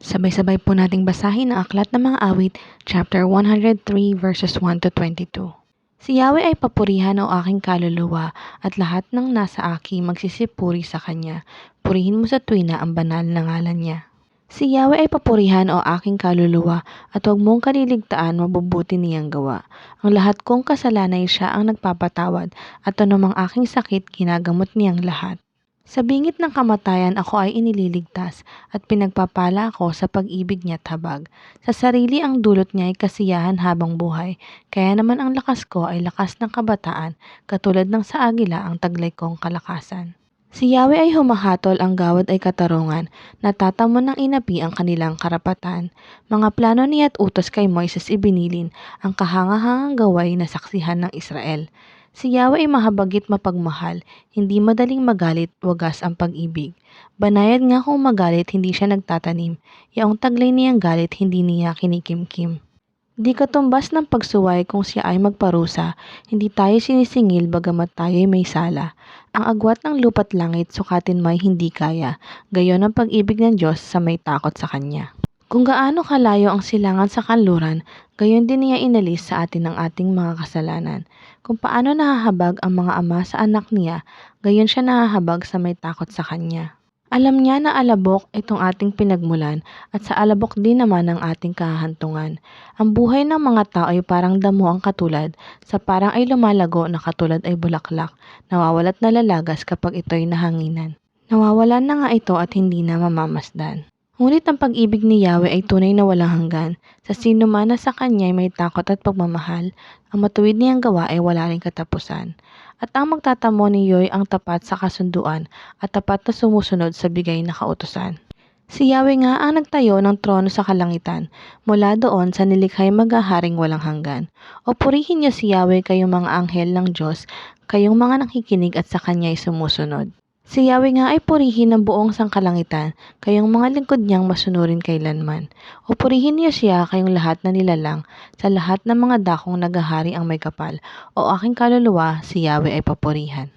Sabay-sabay po nating basahin ang Aklat ng Mga Awit, chapter 103, verses 1 to 22. Si Yahweh ay papurihan o aking kaluluwa, at lahat ng nasa akin magsisipuri sa Kanya. Purihin mo sa tuwina ang banal na ngalan niya. Si Yahweh ay papurihan o aking kaluluwa, at huwag mong kaliligtaan mabubuti niyang gawa. Ang lahat kong kasalanan siya ang nagpapatawad, at anumang aking sakit ginagamot niyang lahat. Sa bingit ng kamatayan ako ay inililigtas at pinagpapala ako sa pag-ibig niya't habag. Sa sarili ang dulot niya ay kasiyahan habang buhay, kaya naman ang lakas ko ay lakas ng kabataan, katulad ng sa agila ang taglay kong kalakasan. Si Yahweh ay humahatol, ang gawad ay katarungan, natatamon ng inapi ang kanilang karapatan. Mga plano niya at utos kay Moises ibinilin, ang kahangahangang gaway na saksihan ng Israel. Si Yahweh ay mahabagit mapagmahal, hindi madaling magalit, wagas ang pag-ibig. Banayad nga kung magalit, hindi siya nagtatanim. Yaong taglay niyang galit, hindi niya kinikimkim. Di katumbas ng pagsuway kung siya ay magparusa, hindi tayo sinisingil bagamat tayo'y may sala. Ang agwat ng lupa't langit, sukatin mo'y hindi kaya, gayon ang pag-ibig ng Diyos sa may takot sa Kanya. Kung gaano kalayo ang silangan sa kanluran, gayon din niya inalis sa atin ang ating mga kasalanan. Kung paano nahahabag ang mga ama sa anak niya, gayon siya nahahabag sa may takot sa Kanya. Alam niya na alabok itong ating pinagmulan, at sa alabok din naman ang ating kahahantungan. Ang buhay ng mga tao ay parang damo ang katulad, sa parang ay lumalago na katulad ay bulaklak, nawawalat na lalagas kapag ito'y nahanginan. Nawawalan na nga ito at hindi na mamamasdan. Ngunit ang pag-ibig ni Yahweh ay tunay na walang hanggan. Sa sino man na sa Kanya ay may takot at pagmamahal, ang matuwid niyang gawa ay wala ring katapusan. At ang magtatamo niyo'y ang tapat sa kasunduan at tapat na sumusunod sa bigay na kautusan. Si Yahweh nga ang nagtayo ng trono sa kalangitan, mula doon sa nilikhay maghaharing walang hanggan. O purihin niyo si Yahweh, kayong mga anghel ng Diyos, kayong mga nakikinig at sa Kanya'y sumusunod. Si Yahweh nga ay purihin ng buong sangkalangitan, kayong mga lingkod niyang masunurin kailanman. O purihin niyo siya, kayong lahat na nilalang, sa lahat ng mga dakong naghahari ang may kapal. O aking kaluluwa, si Yahweh ay papurihan.